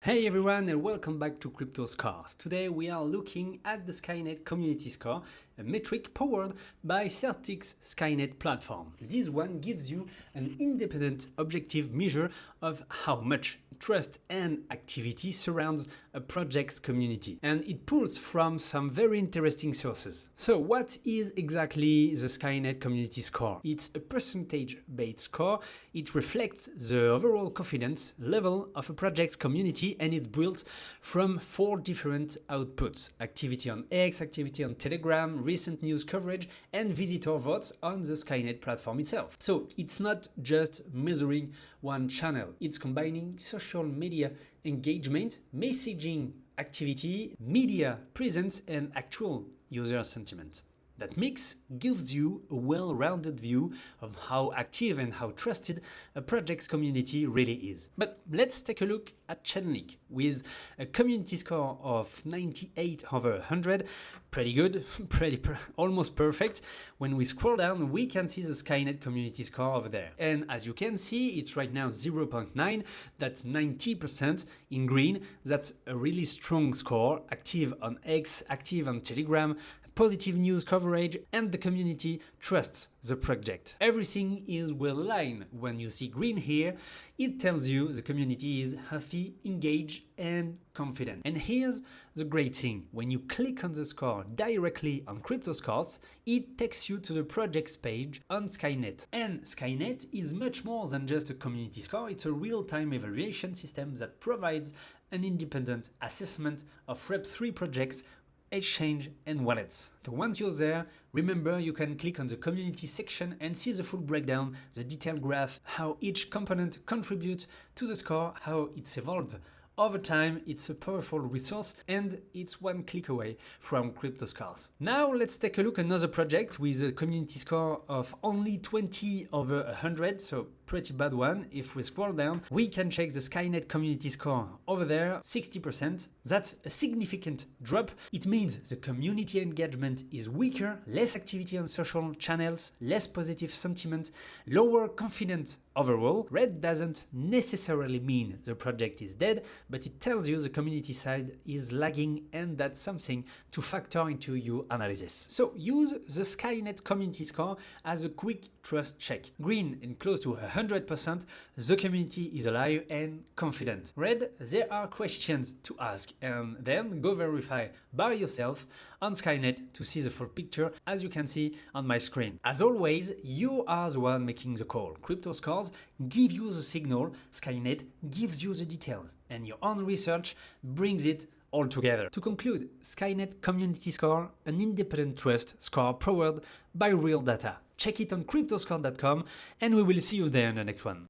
Hey everyone and welcome back to CryptoScores. Today we are looking at the Skynet Community Score, a metric powered by Certic's Skynet platform. This one gives you an independent objective measure of how much trust and activity surrounds a project's community, and it pulls from some very interesting sources. So what is exactly the Skynet Community Score? It's a percentage-based score. It reflects the overall confidence level of a project's community, and it's built from 4 different outputs: activity on X, activity on Telegram, recent news coverage, and visitor votes on the Skynet platform itself. So it's not just measuring one channel, it's combining social media engagement, messaging activity, media presence, and actual user sentiment. That mix gives you a well-rounded view of how active and how trusted a project's community really is. But let's take a look at Chainlink with a community score of 98 over 100. Pretty good, almost perfect. When we scroll down, we can see the Skynet community score over there. And as you can see, it's right now 0.9. That's 90% in green. That's a really strong score. Active on X, active on Telegram, positive news coverage, and the community trusts the project. Everything is well aligned. When you see green here, it tells you the community is healthy, engaged, and confident. And here's the great thing: when you click on the score directly on CryptoScores, it takes you to the project's page on Skynet. And Skynet is much more than just a community score. It's a real-time evaluation system that provides an independent assessment of Web3 projects, exchange, and wallets. So once you're there, remember you can click on the community section and see the full breakdown, the detailed graph, how each component contributes to the score, how it's evolved over time. It's a powerful resource, and it's one click away from CryptoScores. Now let's take a look at another project with a community score of only 20 over 100, so pretty bad one. If we scroll down, we can check the Skynet community score over there, 60%. That's a significant drop. It means the community engagement is weaker, less activity on social channels, less positive sentiment, lower confidence overall. Red doesn't necessarily mean the project is dead, but it tells you the community side is lagging, and that's something to factor into your analysis. So use the Skynet community score as a quick trust check. Green and close to 100%, the community is alive and confident. Red, there are questions to ask, and then go verify by yourself on Skynet to see the full picture, as you can see on my screen. As always, you are the one making the call. CryptoScores give you the signal, Skynet gives you the details, and your own research brings it all together. To conclude, Skynet Community Score, an independent trust score powered by real data. Check it on cryptoscore.com, and we will see you there in the next one.